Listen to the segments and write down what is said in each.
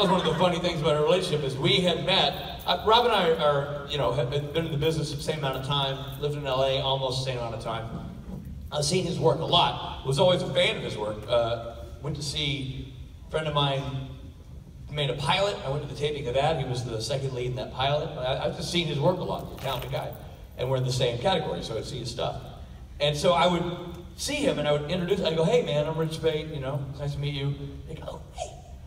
was one of the funny things about our relationship is we had met. Rob and I are, have been in the business the same amount of time, lived in LA almost the same amount of time. I've seen his work a lot. Was always a fan of his work. Went to see a friend of mine made a pilot. I went to the taping of that. He was the second lead in that pilot. I've just seen his work a lot. He's a talented guy. And we're in the same category, so I'd see his stuff. And so I would see him and I would introduce, I'd go, hey man, I'm Rich Spade, it's nice to meet you. He'd go,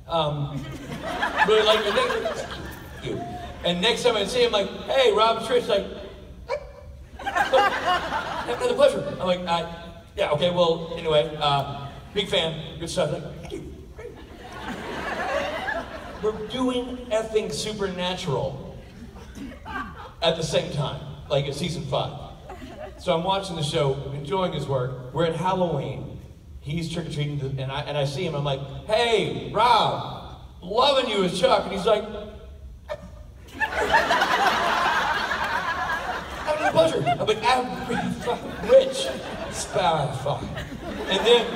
oh, hey. Really like your name. Thank you. And next time I'd see him, like, hey, Rob, it's Rich, like, another pleasure. I'm like, yeah, okay, well, anyway, big fan, good stuff. Like, thank you. Great. We're doing effing Supernatural at the same time, like at season 5. So I'm watching the show, enjoying his work. We're at Halloween. He's trick-or-treating, and I see him. I'm like, hey, Rob, loving you as Chuck. And he's like, having a pleasure. I'm like, I'm Rich. Fine. And then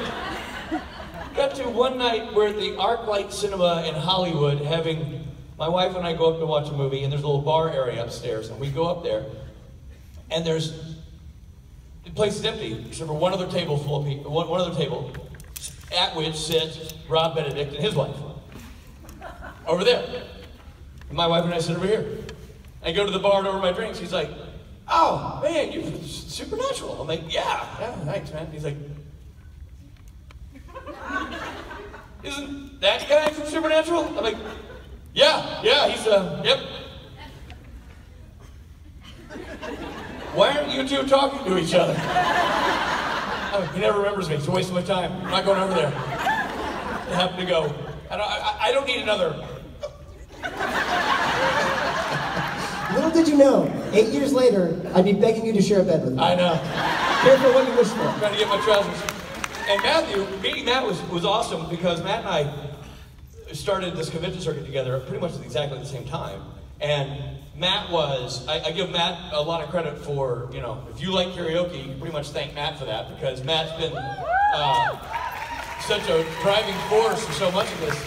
got to one night we're at the ArcLight Cinema in Hollywood having, my wife and I go up to watch a movie, and there's a little bar area upstairs, and we go up there, and the place is empty, except for one other table full of people, one other table, at which sits Rob Benedict and his wife. Over there. And my wife and I sit over here. I go to the bar and order my drinks. He's like, oh, man, you're Supernatural. I'm like, yeah, thanks, man. He's like, isn't that guy from Supernatural? I'm like, yeah, he's, yep. Why aren't you two talking to each other? Oh, he never remembers me. It's a waste of my time. I'm not going over there. I happen to go. I don't need another. Little did you know, 8 years later, I'd be begging you to share a bed with me. I know. Careful what you wish for. I'm trying to get my trousers. And Matthew, meeting Matt was awesome because Matt and I started this convention circuit together pretty much at exactly the same time. And Matt was, I give Matt a lot of credit for, if you like karaoke, you can pretty much thank Matt for that because Matt's been such a driving force for so much of this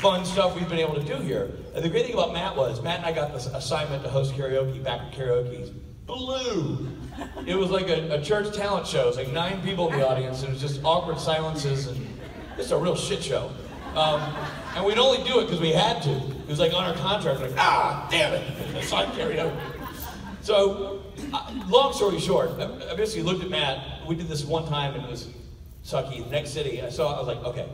fun stuff we've been able to do here. And the great thing about Matt was, Matt and I got this assignment to host karaoke back at Karaoke's Blue. It was like a church talent show. It was like 9 people in the audience, and it was just awkward silences, and just a real shit show. And we'd only do it because we had to. It was like on our contract, like, damn it, it's on karaoke. So, long story short, I basically looked at Matt. We did this one time, and it was sucky. The next city, I was like, okay,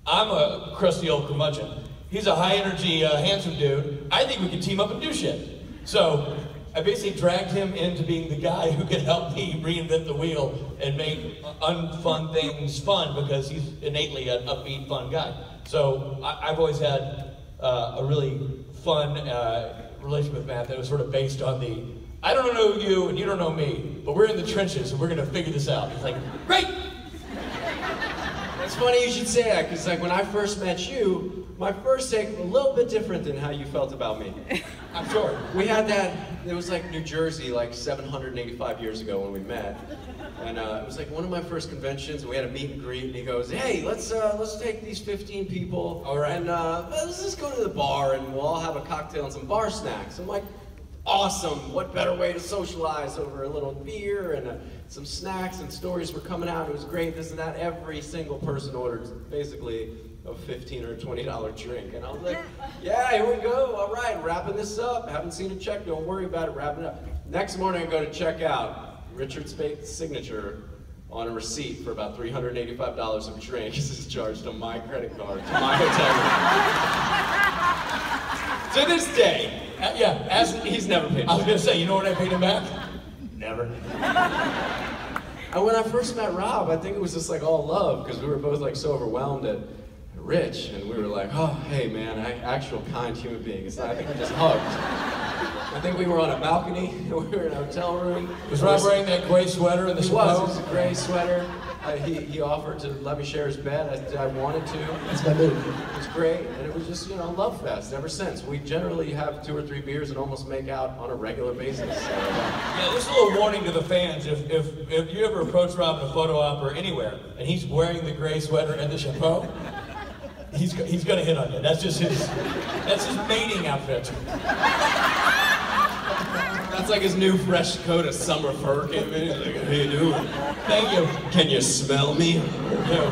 I'm a crusty old curmudgeon. He's a high energy, handsome dude. I think we can team up and do shit. So, I basically dragged him into being the guy who could help me reinvent the wheel and make unfun things fun because he's innately an upbeat, fun guy. So I've always had a really fun relationship with Matt that was sort of based on the, I don't know you and you don't know me, but we're in the trenches and we're gonna figure this out. It's like, great! It's funny you should say that, because like when I first met you, my first take was a little bit different than how you felt about me. I'm sure. We had that, it was like New Jersey, like 785 years ago when we met. And it was like one of my first conventions, and we had a meet and greet, and he goes, hey, let's take these 15 people, all right, and let's just go to the bar, and we'll all have a cocktail and some bar snacks. I'm like, awesome, what better way to socialize over a little beer and some snacks, and stories were coming out, it was great, this and that. Every single person ordered basically a $15 or $20 drink, and I was like, yeah, here we go, all right, wrapping this up, haven't seen a check, don't worry about it, wrapping it up. Next morning I go to check out, Richard Spade's signature on a receipt for about $385 of drinks is charged on my credit card to my hotel room. To this day, he's never paid. I was gonna say, you know what I paid him back? Never. And when I first met Rob, I think it was just like all love, because we were both like so overwhelmed at Rich, and we were like, oh, hey man, actual kind human being. I think we just hugged. I think we were on a balcony, we were in a hotel room. Was Rob wearing that gray sweater in the snow? It was a gray sweater. He offered to let me share his bed. I wanted to. That's my move. It was great, and it was just, love fest ever since. We generally have 2 or 3 beers and almost make out on a regular basis. So, yeah, this is a little warning to the fans. If you ever approach Rob in a photo op or anywhere, and he's wearing the gray sweater and the chapeau, He's gonna hit on you. That's his mating outfit. That's like his new fresh coat of summer fur came in. He's like, how you doing? Thank you. Can you smell me? No.